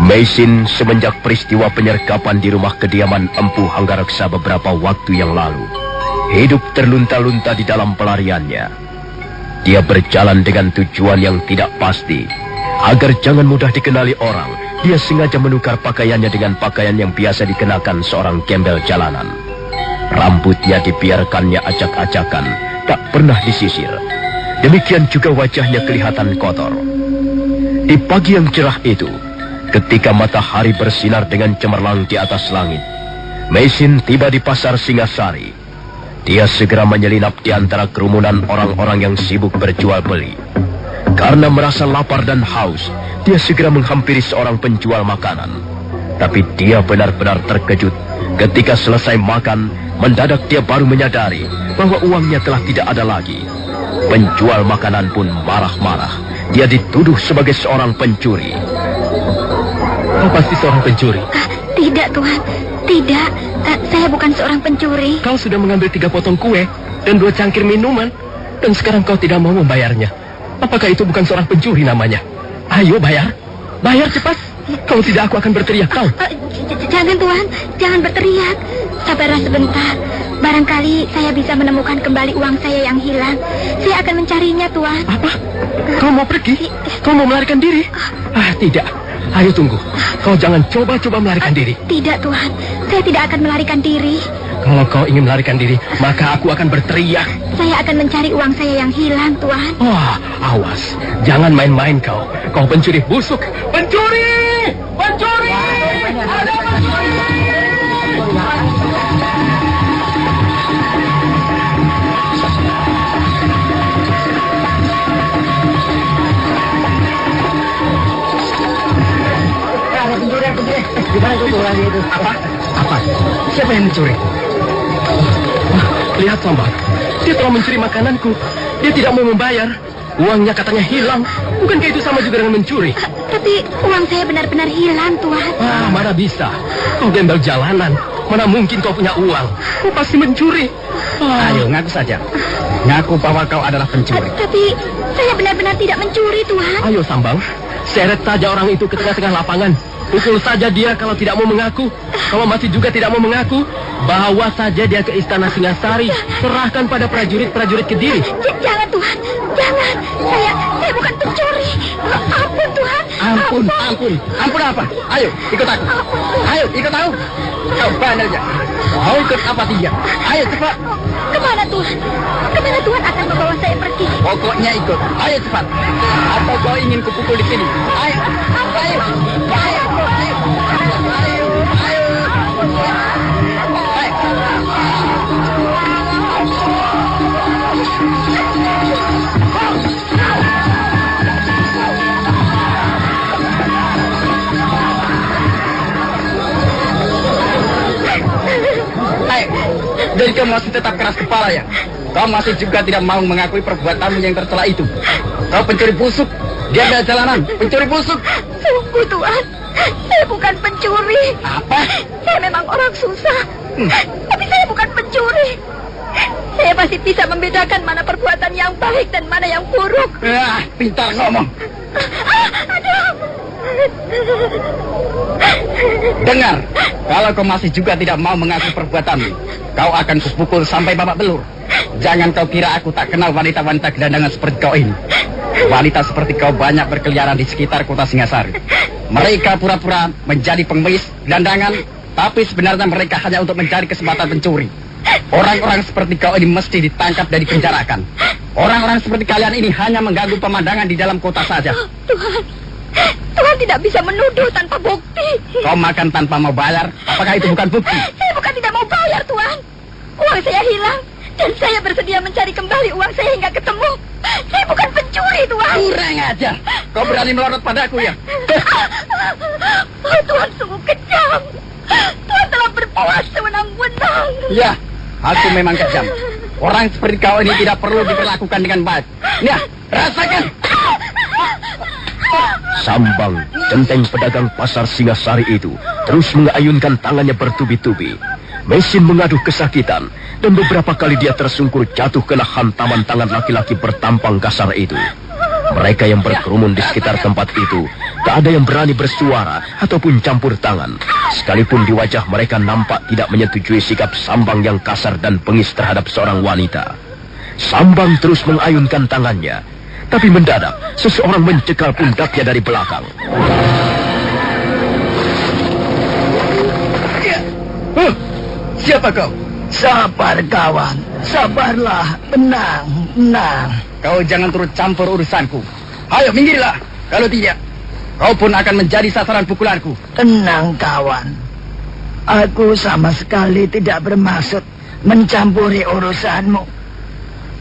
Mesin semenjak peristiwa penyergapan di rumah kediaman Empu Hanggareksa beberapa waktu yang lalu, hidup terlunta-lunta di dalam pelariannya. Dia berjalan dengan tujuan yang tidak pasti. Agar jangan mudah dikenali orang, dia sengaja menukar pakaiannya dengan pakaian yang biasa dikenakan seorang gembel jalanan. Rambutnya dibiarkannya acak-acakan, tak pernah disisir. Demikian juga wajahnya kelihatan kotor. Di pagi yang cerah itu, ketika matahari bersinar dengan cemerlang di atas langit, Mesin tiba di pasar Singasari. Dia segera menyelinap di antara kerumunan orang-orang yang sibuk berjual beli. Karena merasa lapar dan haus, dia segera menghampiri seorang penjual makanan. Tapi dia benar-benar terkejut ketika selesai makan, mendadak dia baru menyadari bahwa uangnya telah tidak ada lagi. Penjual makanan pun marah-marah. Dia dituduh sebagai seorang pencuri. Kau pasti seorang pencuri? Tidak, Tuhan. Tidak, saya bukan seorang pencuri. Kau sudah mengambil 3 potong kue dan 2 cangkir minuman, dan sekarang kau tidak mau membayarnya. Apakah itu bukan seorang pencuri namanya? Ayo bayar. Bayar cepat. Kalau tidak aku akan berteriak kau. Jangan, Tuhan. Jangan berteriak. Sabarlah sebentar. Barangkali saya bisa menemukan kembali uang saya yang hilang. Saya akan mencarinya, Tuhan. Apa? Kau mau pergi? Kau mau melarikan diri? Tidak. Ayo tunggu. Kau jangan coba-coba melarikan diri. Tidak, Tuhan. Saya tidak akan melarikan diri. Kalau kau ingin melarikan diri, maka aku akan berteriak. Saya akan mencari uang saya yang hilang, Tuhan. Wah, awas. Jangan main-main kau. Kau pencuri busuk. Pencuri! Pencuri! Ada pencuri! Gimana itu orangnya itu? Apa? Siapa yang mencuri? Lihat, Sambal. Dia telah mencuri makananku. Dia tidak mau membayar. Uangnya katanya hilang. Bukankah itu sama juga dengan mencuri? Tapi uang saya benar-benar hilang, Tuhan. Mana bisa? Kau gembel jalanan. Mana mungkin kau punya uang? Kau pasti mencuri. Ayo, ngaku saja. Ngaku bahwa kau adalah pencuri. Tapi saya benar-benar tidak mencuri, Tuhan. Ayo, Sambal. Seret saja orang itu ke tengah-tengah lapangan. Pukul saja dia kalau tidak mau mengaku. Kalau masih juga tidak mau mengaku, bawa saja dia ke istana Singasari. Serahkan pada prajurit-prajurit Kediri. Jangan, Tuhan. Jangan. Saya bukan pencuri. Ampun, Tuhan. Ampun. Ampun apa? Ayo, ikut aku. Ayo, ikut aku. Kau bandelnya. Mau ikut apa dia? Ayo, cepat. Kemana, Tuhan? Kemana Tuhan akan membawa saya pergi? Pokoknya ikut. Ayo, cepat. Atau kau ingin kupukul di sini? Ayo. Jadi kau masih tetap keras kepala ya? Kau masih juga tidak mau mengakui perbuatanmu yang tercela itu. Kau pencuri busuk, dia adalah jalanan, pencuri busuk. Sungguh, Tuhan, saya bukan pencuri. Apa? Saya memang orang susah, tapi saya bukan pencuri. Saya pasti bisa membedakan mana perbuatan yang baik dan mana yang buruk. Pintar ngomong. Aduh. Dengar, kalau kau masih juga tidak mau mengakui perbuatanmu, kau akan kupukul sampai babak belur. Jangan kau kira aku tak kenal wanita-wanita gelandangan seperti kau ini. Wanita seperti kau banyak berkeliaran di sekitar kota Singasari. Mereka pura-pura menjadi pengemis gelandangan, tapi sebenarnya mereka hanya untuk mencari kesempatan pencuri. Orang-orang seperti kau ini mesti ditangkap dan dipenjarakan. Orang-orang seperti kalian ini hanya mengganggu pemandangan di dalam kota saja. Tuhan tidak bisa menuduh tanpa bukti. Kau makan tanpa mau bayar, apakah itu bukan bukti? Saya bukan tidak mau bayar, Tuhan. Uang saya hilang, dan saya bersedia mencari kembali uang saya hingga ketemu. Saya bukan pencuri, Tuhan. Kurang ajar. Kau berani melorot padaku ya? Tuhan sungguh kejam. Tuhan telah berbuat sewenang-wenang. Ya, aku memang kejam. Orang seperti kau ini tidak perlu diperlakukan dengan baik. Ya, rasakan. Sambang, centeng pedagang pasar Singasari itu, terus mengayunkan tangannya bertubi-tubi. Mesin mengaduh kesakitan, dan beberapa kali dia tersungkur jatuh kena hantaman tangan laki-laki bertampang kasar itu. Mereka yang berkerumun di sekitar tempat itu, tak ada yang berani bersuara ataupun campur tangan. Sekalipun di wajah mereka nampak tidak menyetujui sikap Sambang yang kasar dan bengis terhadap seorang wanita. Sambang terus mengayunkan tangannya, tapi mendadak seseorang mencekal pundaknya dari belakang. Siapa kau? Sabar kawan, sabarlah, tenang. Kau jangan turut campur urusanku. Ayo minggirlah. Kalau tidak, kau pun akan menjadi sasaran pukulanku. Tenang kawan, aku sama sekali tidak bermaksud mencampuri urusanmu.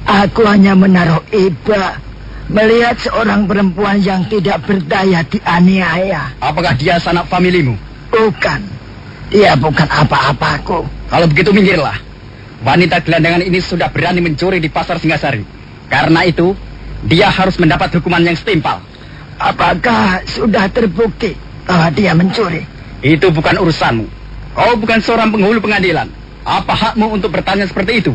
Aku hanya menaruh iba melihat seorang perempuan yang tidak berdaya dianiaya. Apakah dia sanak familimu? Bukan, dia bukan apa-apaku. Kalau begitu minggirlah. Wanita gelandangan ini sudah berani mencuri di pasar Singasari. Karena itu, dia harus mendapat hukuman yang setimpal. Apakah sudah terbukti bahwa dia mencuri? Itu bukan urusanmu. Kau bukan seorang penghulu pengadilan. Apa hakmu untuk bertanya seperti itu?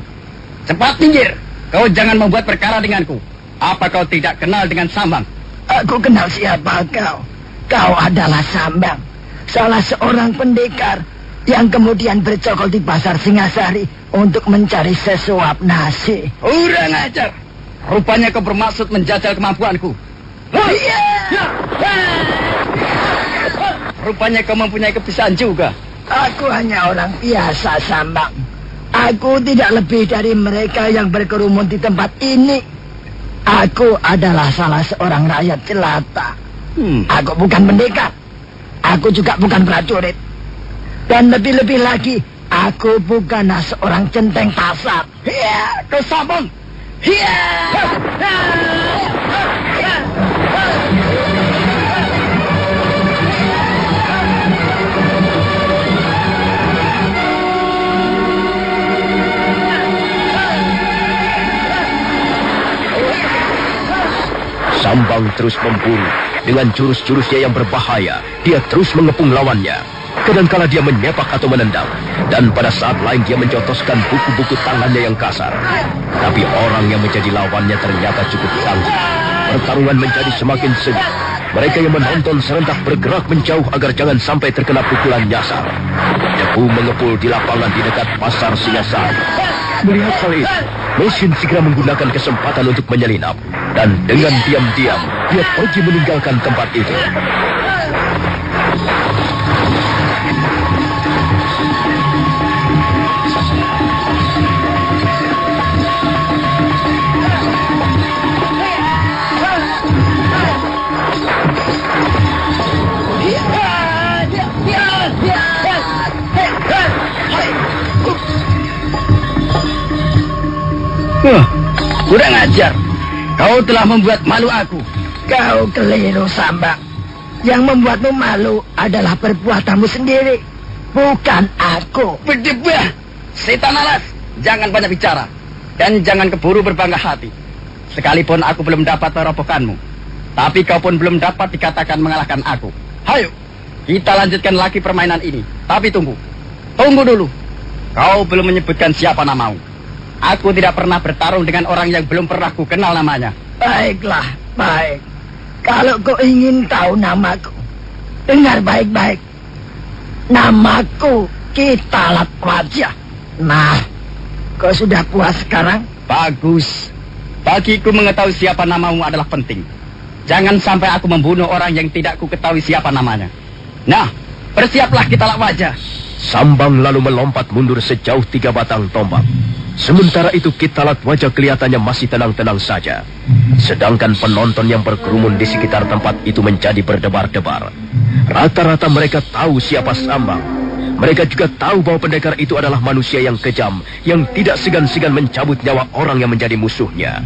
Cepat minggir. Kau jangan membuat perkara denganku. Apa kau tidak kenal dengan Sambang? Aku kenal siapa kau. Kau adalah Sambang, salah seorang pendekar yang kemudian bercokol di pasar Singasari untuk mencari sesuap nasi. Kurang ajar. Rupanya kau bermaksud menjajal kemampuanku. Rupanya kau mempunyai kebiasaan juga. Aku hanya orang biasa, Sambang. Aku tidak lebih dari mereka yang berkerumun di tempat ini. Aku adalah salah seorang rakyat jelata. Aku bukan pendekar. Aku juga bukan prajurit. Dan lebih-lebih lagi, aku bukanlah seorang centeng pasar. Kau Sambang. Sambang terus memburu. Dengan jurus-jurusnya yang berbahaya, dia terus mengepung lawannya. Kadangkala dia menyepak atau menendang, dan pada saat lain dia menjotoskan buku-buku tangannya yang kasar. Tapi orang yang menjadi lawannya ternyata cukup tangguh. Pertarungan menjadi semakin sengit. Mereka yang menonton serentak bergerak menjauh agar jangan sampai terkena pukulan nyasar. Debu mengepul di lapangan di dekat pasar Singasari. Melihat hal itu, Mesin segera menggunakan kesempatan untuk menyelinap. Dan dengan diam-diam, dia pergi meninggalkan tempat itu. Kurang ajar. Kau telah membuat malu aku. Kau keliru, Sambang. Yang membuatmu malu adalah perbuatanmu sendiri, bukan aku. Berdebah. Setan alas. Jangan banyak bicara. Dan jangan keburu berbangga hati. Sekalipun aku belum dapat merobohkanmu, tapi kau pun belum dapat dikatakan mengalahkan aku. Hayo, kita lanjutkan lagi permainan ini. Tapi tunggu. Tunggu dulu. Kau belum menyebutkan siapa namamu. Aku tidak pernah bertarung dengan orang yang belum pernah ku kenal namanya. Baiklah, baik. Kalau kau ingin tahu namaku, dengar baik-baik. Namaku Kitalat Wajah. Nah, kau sudah puas sekarang? Bagus. Bagiku mengetahui siapa namamu adalah penting. Jangan sampai aku membunuh orang yang tidak ku ketahui siapa namanya. Nah, bersiaplah Kitalat Wajah. Sambang lalu melompat mundur sejauh 3 batang tombak. Sementara itu Kitalat Wajah kelihatannya masih tenang-tenang saja. Sedangkan penonton yang berkerumun di sekitar tempat itu menjadi berdebar-debar. Rata-rata mereka tahu siapa Sambang. Mereka juga tahu bahwa pendekar itu adalah manusia yang kejam, yang tidak segan-segan mencabut nyawa orang yang menjadi musuhnya.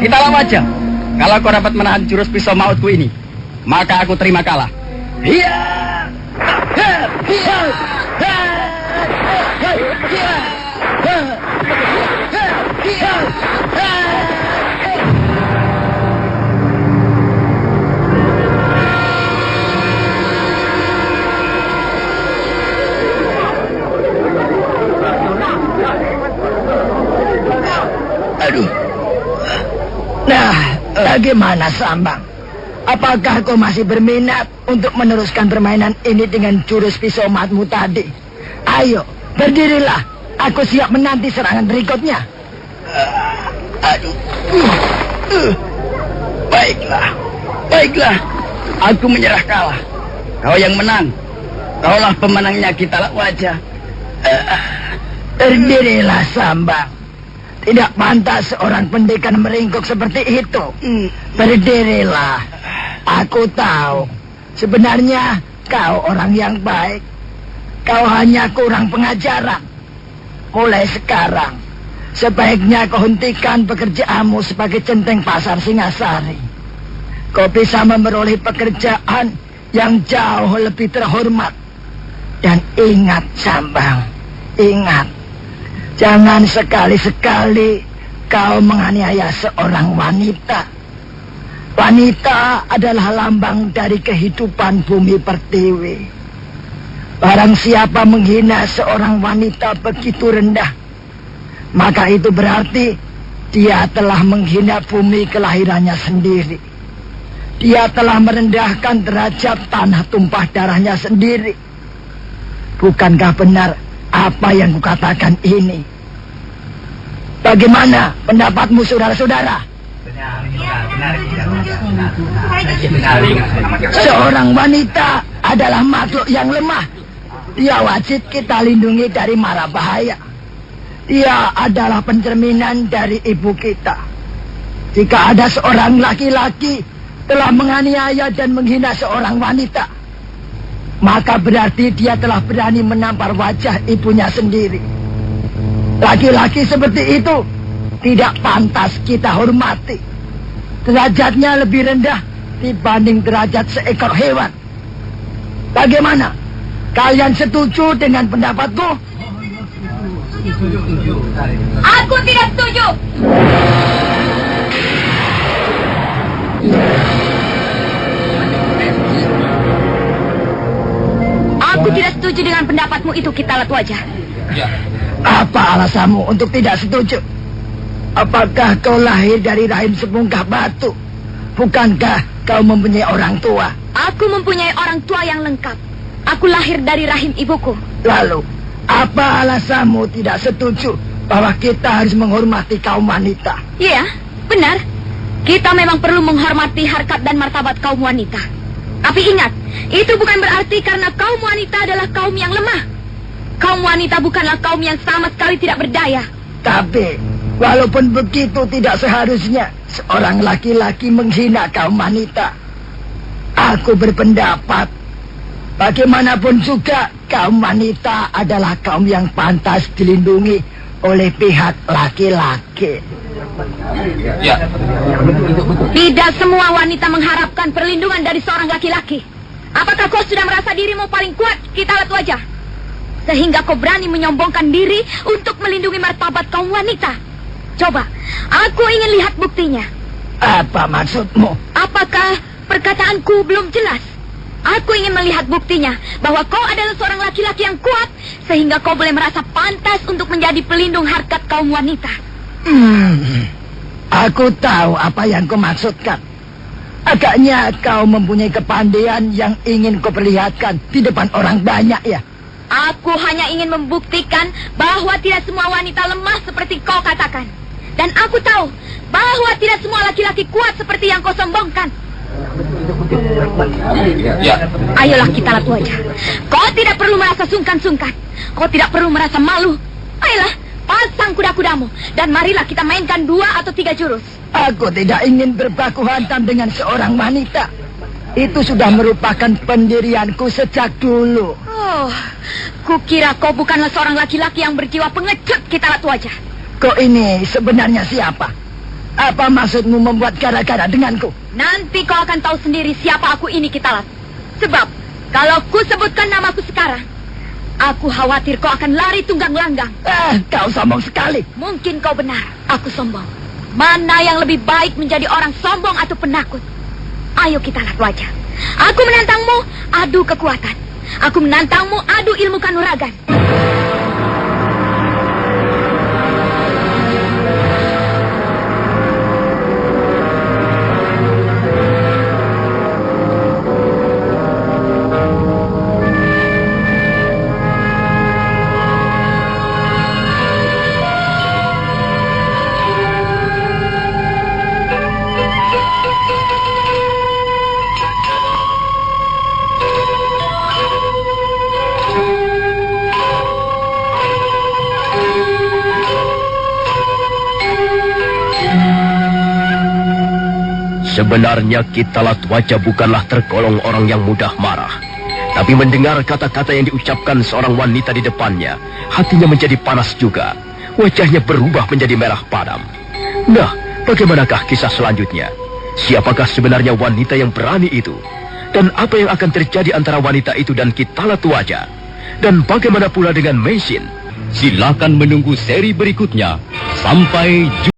Kitalat Wajah, kalau kau dapat menahan jurus pisau mautku ini, maka aku terima kalah. Aduh. Nah, Bagaimana, Sambang? Apakah kau masih berminat untuk meneruskan permainan ini dengan jurus pisau matmu tadi? Ayo, berdirilah. Aku siap menanti serangan berikutnya. Aduh. Baiklah. Aku menyerah kalah. Kau yang menang. Kaulah pemenangnya Kitalak Wajah. Berdirilah, Sambang. Tidak pantas seorang pendekar meringkuk seperti itu. Berdirilah. Aku tahu. Sebenarnya kau orang yang baik. Kau hanya kurang pengajaran. Mulai sekarang, sebaiknya kau hentikan pekerjaanmu sebagai centeng pasar Singasari. Kau bisa memperoleh pekerjaan yang jauh lebih terhormat. Dan ingat, Sambang, ingat. Jangan sekali-sekali kau menganiaya seorang wanita. Wanita adalah lambang dari kehidupan bumi pertiwi. Barang siapa menghina seorang wanita begitu rendah, maka itu berarti dia telah menghina bumi kelahirannya sendiri. Dia telah merendahkan derajat tanah tumpah darahnya sendiri. Bukankah benar apa yang kukatakan ini? Bagaimana pendapatmu, saudara-saudara? Seorang wanita adalah makhluk yang lemah. Dia wajib kita lindungi dari mara bahaya. Dia adalah pencerminan dari ibu kita. Jika ada seorang laki-laki telah menganiaya dan menghina seorang wanita, maka berarti dia telah berani menampar wajah ibunya sendiri. Laki-laki seperti itu tidak pantas kita hormati. Derajatnya lebih rendah dibanding derajat seekor hewan. Bagaimana? Kalian setuju dengan pendapatku? Aku tidak setuju. Aku tidak setuju dengan pendapatmu itu, Kitalak Wajah. Apa alasanmu untuk tidak setuju? Apakah kau lahir dari rahim sebungkah batu? Bukankah kau mempunyai orang tua? Aku mempunyai orang tua yang lengkap. Aku lahir dari rahim ibuku. Lalu, apa alasanmu tidak setuju bahwa kita harus menghormati kaum wanita? Iya, benar. Kita memang perlu menghormati harkat dan martabat kaum wanita. Tapi ingat, itu bukan berarti karena kaum wanita adalah kaum yang lemah. Kaum wanita bukanlah kaum yang sama sekali tidak berdaya. Tapi, walaupun begitu tidak seharusnya seorang laki-laki menghina kaum wanita. Aku berpendapat, bagaimanapun juga kaum wanita adalah kaum yang pantas dilindungi oleh pihak laki-laki. Tidak semua wanita mengharapkan perlindungan dari seorang laki-laki. Apakah kau sudah merasa dirimu paling kuat, Kitalak Wajah? Sehingga kau berani menyombongkan diri untuk melindungi martabat kaum wanita. Coba, aku ingin lihat buktinya. Apa maksudmu? Apakah perkataanku belum jelas? Aku ingin melihat buktinya bahwa kau adalah seorang laki-laki yang kuat, sehingga kau boleh merasa pantas untuk menjadi pelindung harkat kaum wanita. Aku tahu apa yang kau maksudkan. Agaknya kau mempunyai kepandaian yang ingin kau perlihatkan di depan orang banyak, ya? Aku hanya ingin membuktikan bahwa tidak semua wanita lemah seperti kau katakan. Dan aku tahu bahwa tidak semua laki-laki kuat seperti yang kau sombongkan. Ayolah, Kitalak Wajah. Kau tidak perlu merasa sungkan-sungkan. Kau tidak perlu merasa malu. Ayolah, pasang kuda-kudamu. Dan marilah kita mainkan 2 atau 3 jurus. Aku tidak ingin berbaku hantam dengan seorang wanita. Itu sudah merupakan pendirianku sejak dulu. Oh, kukira kau bukanlah seorang laki-laki yang berjiwa pengecut, Kitalak Wajah. Kau ini sebenarnya siapa? Apa maksudmu membuat gara-gara denganku? Nanti kau akan tahu sendiri siapa aku ini, Kitalak. Sebab, kalau ku sebutkan namaku sekarang, aku khawatir kau akan lari tunggang langgang. Kau sombong sekali. Mungkin kau benar, aku sombong. Mana yang lebih baik menjadi orang sombong atau penakut? Ayo, Kitalak Wajah. Aku menantangmu, adu kekuatan. Aku menantangmu, adu ilmu kanuragan. Sebenarnya Kitalatwaja bukanlah tergolong orang yang mudah marah. Tapi mendengar kata-kata yang diucapkan seorang wanita di depannya, hatinya menjadi panas juga. Wajahnya berubah menjadi merah padam. Nah, bagaimanakah kisah selanjutnya? Siapakah sebenarnya wanita yang berani itu? Dan apa yang akan terjadi antara wanita itu dan Kitalatwaja? Dan bagaimana pula dengan Meisin? Silakan menunggu seri berikutnya. Sampai jumpa.